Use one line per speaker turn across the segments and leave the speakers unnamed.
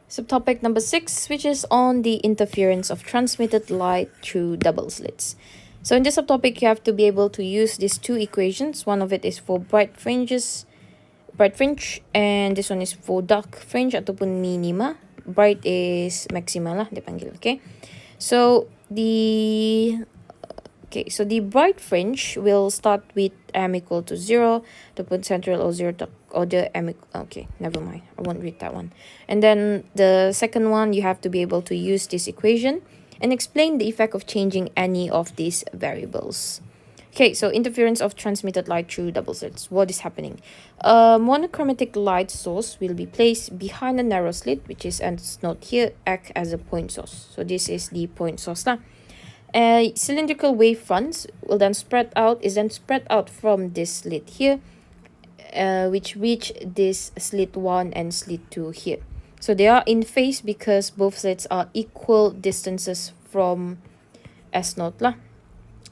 Subtopic number 6, which is on the interference of transmitted light through double slits. So in this subtopic, you have to be able to use these two equations. One of it is for bright fringe, and this one is for dark fringe ataupun minima. Bright is maxima lah dia panggil, okay? So the bright fringe will start with m equal to 0, ataupun central or 0 order m. Okay, never mind. I won't read that one. And then the second one, you have to be able to use this equation and explain the effect of changing any of these variables. Okay, so interference of transmitted light through double slits. What is happening? A monochromatic light source will be placed behind a narrow slit, which is, as note here, act as a point source. So this is the point source lah. Cylindrical wave fronts will then spread out from this slit here, which reach this slit 1 and slit 2 here. So they are in phase because both slits are equal distances from S0 lah.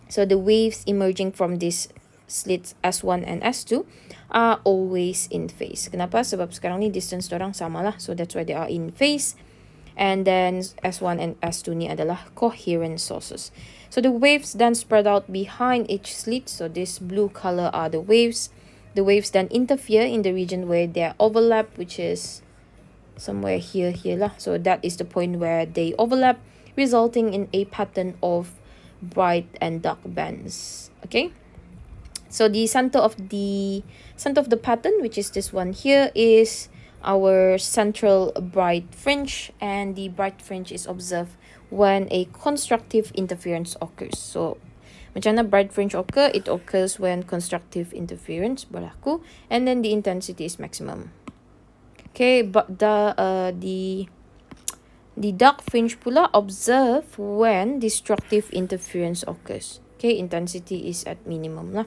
So the waves emerging from these slits S1 and S2 are always in phase. Kenapa? Sebab sekarang ni distance dorang sama lah. So that's why they are in phase. And then S1 and S2 ni adalah coherent sources. So the waves then spread out behind each slit. So this blue color are the waves. The waves then interfere in the region where they overlap, which is somewhere here lah. So that is the point where they overlap, resulting in a pattern of bright and dark bands. Okay. So the center of the pattern, which is this one here, is our central bright fringe, and the bright fringe is observed when a constructive interference occurs. So macam mana bright fringe occur? It occurs when constructive interference berlaku, and then the intensity is maximum. Okay, but the dark fringe pula observe when destructive interference occurs. Okay, intensity is at minimum lah.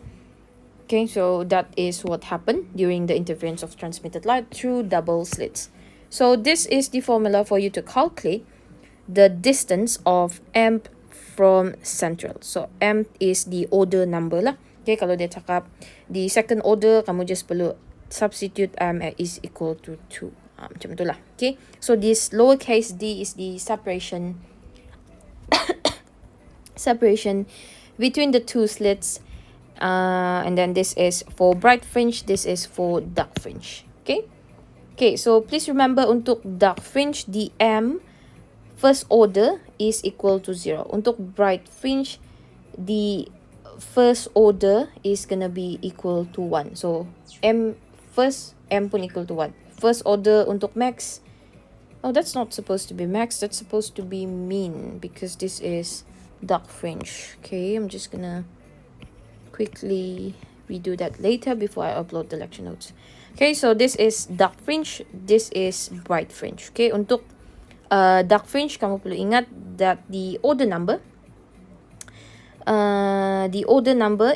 Okay, so that is what happened during the interference of transmitted light through double slits. So this is the formula for you to calculate the distance of m from central. So m is the order number lah. Okay, kalau dia cakap the second order, kamu just perlu substitute m is equal to 2. Macam itulah. Okay, so this lowercase d is the separation between the two slits. And then this is for bright fringe, this is for dark fringe. Okay, so please remember untuk dark fringe, the m first order is equal to 0. Untuk bright fringe, the first order is gonna be equal to 1. So m pun equal to 1. First order untuk max, oh, that's not supposed to be max, that's supposed to be mean, because this is dark fringe. Okay, I'm just gonna quickly redo that later before I upload the lecture notes. Okay, so this is dark fringe, this is bright fringe. Okay, untuk dark fringe, kamu perlu ingat that the order number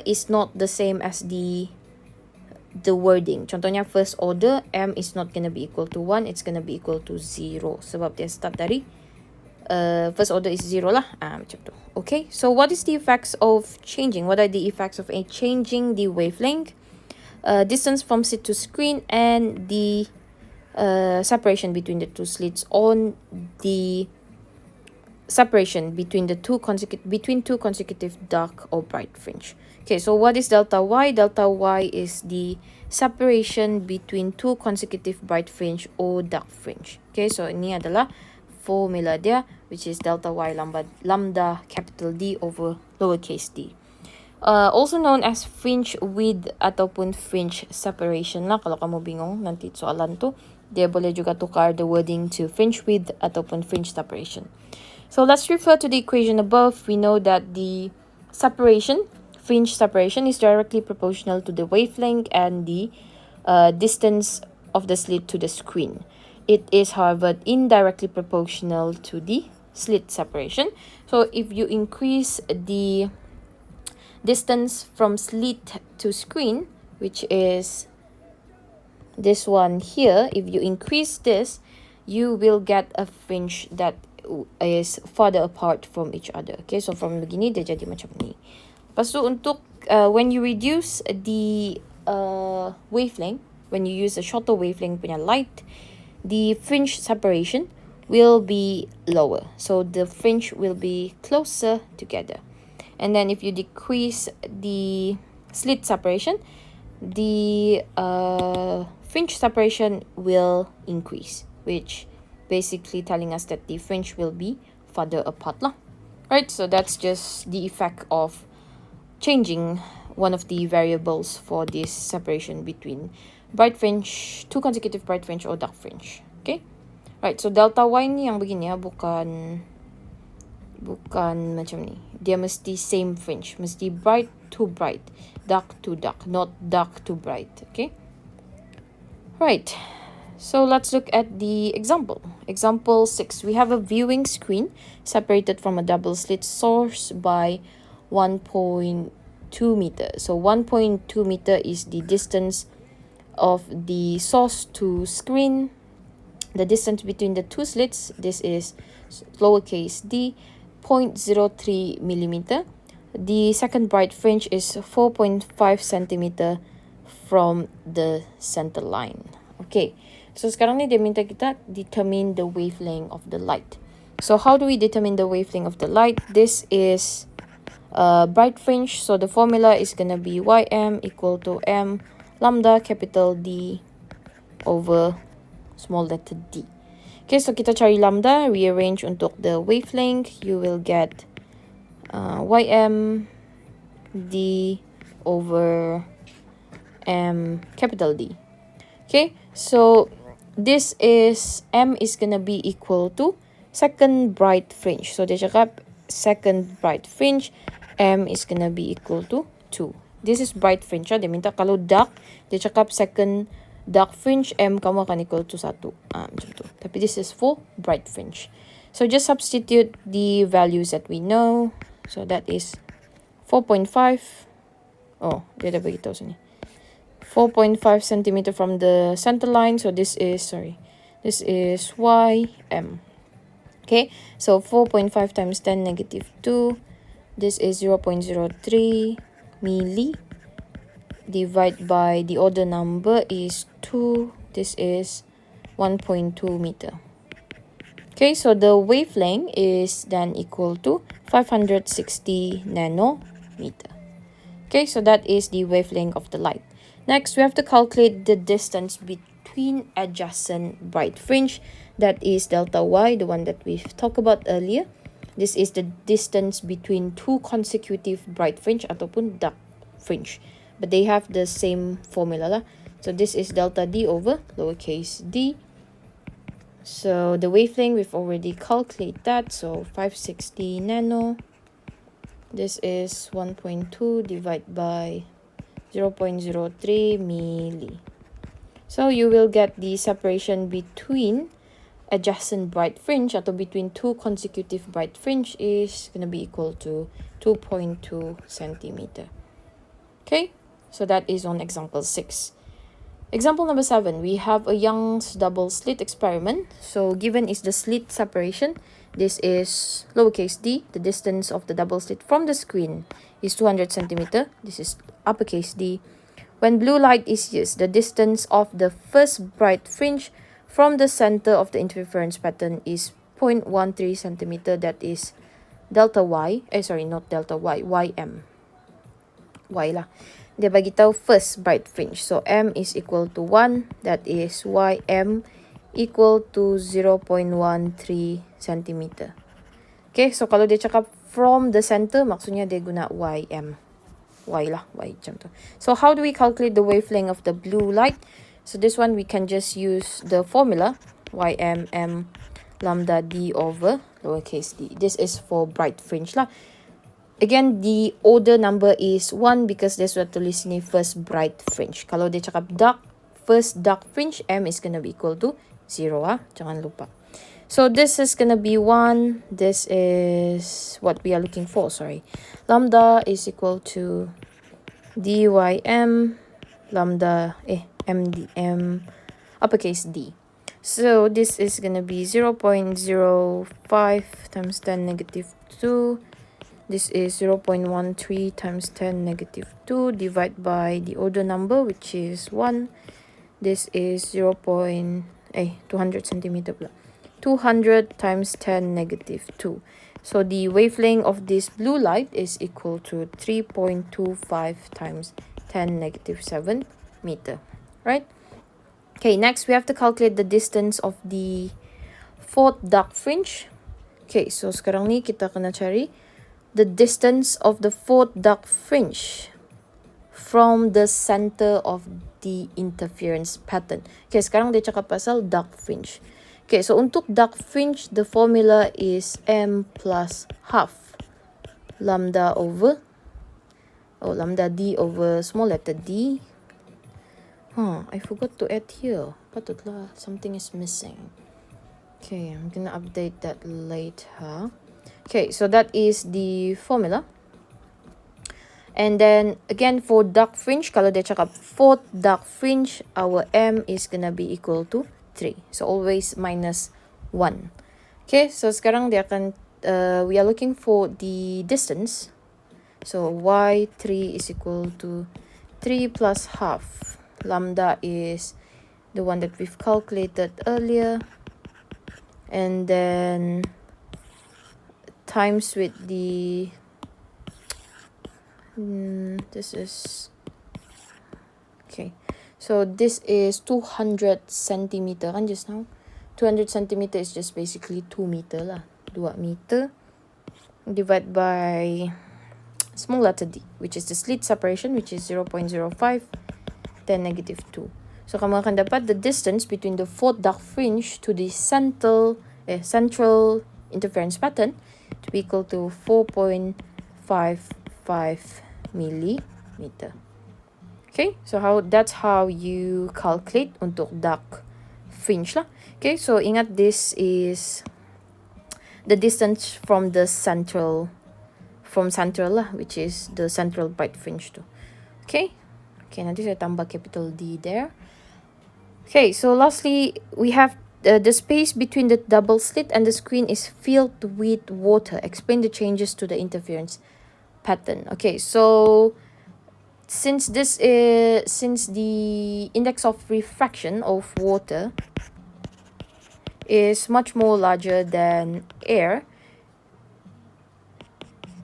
is not the same as the wording. Contohnya first order, m is not going to be equal to 1, it's going to be equal to 0 sebab dia start dari first order is 0 lah. Macam tu. Okay, so what is the effects of changing? What are the effects of changing the wavelength, distance from slit to screen, and the separation between the two slits on the separation between two consecutive dark or bright fringe? Okay, so what is delta y? Delta y is the separation between two consecutive bright fringe or dark fringe. Okay, so ini adalah formula dia, which is delta y lambda capital D over lowercase d. Also known as fringe width ataupun fringe separation lah. Kalau kamu bingung nanti soalan tu, dia boleh juga tukar the wording to fringe width ataupun fringe separation. So let's refer to the equation above. We know that the fringe separation is directly proportional to the wavelength and the distance of the slit to the screen. It is, however, indirectly proportional to the slit separation. So if you increase the distance from slit to screen, which is this one here, if you increase this, you will get a fringe that is farther apart from each other. Okay, so from begini dia jadi macam ni. Lepas tu untuk when you reduce the wavelength, when you use a shorter wavelength punya light, the fringe separation will be lower. So the fringe will be closer together. And then if you decrease the slit separation, the fringe separation will increase, which basically telling us that the fringe will be farther apart lah. Right, so that's just the effect of changing one of the variables for this separation between bright fringe, two consecutive bright fringe or dark fringe. Okay, right, so delta y ni yang begini ya, bukan macam ni. Dia mesti same fringe, mesti bright to bright, dark to dark, not dark to bright. Okay, right, so let's look at the example. Example 6, we have a viewing screen separated from a double slit source by 1.2 meter. So 1.2 meter is the distance of the source to screen. The distance between the two slits, this is lowercase d, 0.03 millimeter. The second bright fringe is 4.5 centimeter from the center line. Okay, so sekarang ni dia minta kita determine the wavelength of the light. So how do we determine the wavelength of the light? This is bright fringe, so the formula is gonna be ym equal to m lambda capital D over small letter d. Okay, so kita cari lambda, rearrange untuk the wavelength, you will get ym d over m capital D. Okay, so this is m is gonna be equal to second bright fringe. So dia cakap second bright fringe, m is gonna be equal to 2. This is bright fringe. Dia minta kalau dark, dia cakap second dark fringe, m kamu akan equal to 1. Macam tu. Tapi this is for bright fringe. So just substitute the values that we know. So that is 4.5. Oh, dia dah beritahu sini. 4.5 centimeter from the center line. So this is ym. Okay, so 4.5 times 10 negative 2. This is 0.03 milli. Divide by the order number is 2. This is 1.2 meter. Okay, so the wavelength is then equal to 560 nanometer. Okay, so that is the wavelength of the light. Next, we have to calculate the distance between adjacent bright fringe. That is delta y, the one that we've talked about earlier. This is the distance between two consecutive bright fringe ataupun dark fringe. But they have the same formula lah. So this is delta d over lowercase d. So the wavelength, we've already calculated that. So 560 nano. This is 1.2 divided by 0.03 milli. So you will get the separation between adjacent bright fringe atau between two consecutive bright fringe is going to be equal to 2.2 centimeter. Okay, so that is on example 6. Example number 7, we have a Young's double slit experiment. So given is the slit separation. This is lowercase d. The distance of the double slit from the screen is 200 centimeter. This is uppercase D. When blue light is used, the distance of the first bright fringe from the center of the interference pattern is 0.13 centimeter. That is delta y. Not delta y, ym. Y lah. Dia bagi tahu first bright fringe. So m is equal to 1. That is ym equal to 0.13 centimeter. Okay, so kalau dia cakap from the center, maksudnya dia guna ym. Y lah, y macam tu. So how do we calculate the wavelength of the blue light? So this one we can just use the formula ym m lambda d over lowercase d. This is for bright fringe lah. Again, the order number is 1 because dia sudah tulis ni first bright fringe. Kalau dia cakap dark, first dark fringe, m is gonna be equal to 0 ah. Jangan lupa. So this is gonna be 1. This is what we are looking for, sorry. Lambda is equal to dym lambda m uppercase d. So this is gonna be 0.05 times 10 negative 2. This is 0.13 times 10 negative 2 divided by the order number, which is 1. This is 200 centimeter pula. 200 times 10 negative 2. So the wavelength of this blue light is equal to 3.25 times 10 negative 7 meter, right? Okay, next we have to calculate the distance of the fourth dark fringe. Okay, so sekarang ni kita kena cari the distance of the fourth dark fringe from the center of the interference pattern. Okay, sekarang dia cakap pasal dark fringe. Okay, so untuk dark fringe, the formula is m plus half lambda d over small letter d. I forgot to add here. Patutlah, something is missing. Okay, I'm gonna update that later. Okay, so that is the formula. And then again for dark fringe, kalau dia cakap fourth dark fringe, our m is gonna be equal to 3. So always minus 1. Okay, so sekarang dia akan we are looking for the distance. So y3 is equal to 3 plus half. Lambda is the one that we've calculated earlier. And then times with the this is okay, so this is 200 centimeter kan just now. 200 centimeter is just basically 2 meter lah. 2 meter divided by small letter d, which is the slit separation, which is 0.05 10 negative 2. So kamu akan dapat the distance between the fourth dark fringe to the central interference pattern to be equal to 4.55 millimeter. Okay, so that's how you calculate untuk dark fringe lah. Okay, so ingat this is the distance from the central lah, which is the central bright fringe tu. Okay, nanti saya tambah capital D there. Okay, so lastly we have the space between the double slit and the screen is filled with water. Explain the changes to the interference pattern. Okay, so since the index of refraction of water is much more larger than air,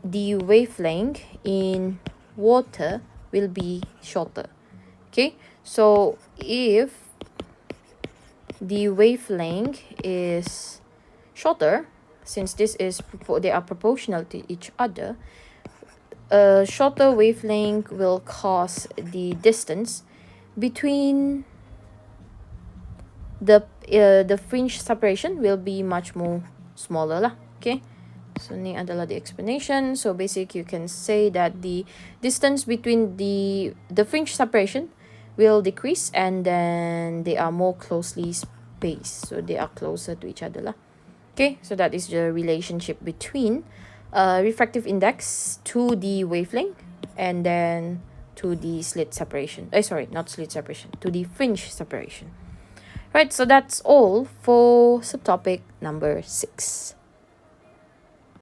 the wavelength in water will be shorter. Okay, so if the wavelength is shorter, since they are proportional to each other, a shorter wavelength will cause the distance between the fringe separation will be much more smaller lah. Okay, so ni adalah the explanation. So basically you can say that the distance between the fringe separation will decrease, and then they are more closely spaced, so they are closer to each other lah. Okay, so that is the relationship between refractive index to the wavelength and then to the slit separation. Not slit separation, to the fringe separation. Right, so that's all for subtopic number 6.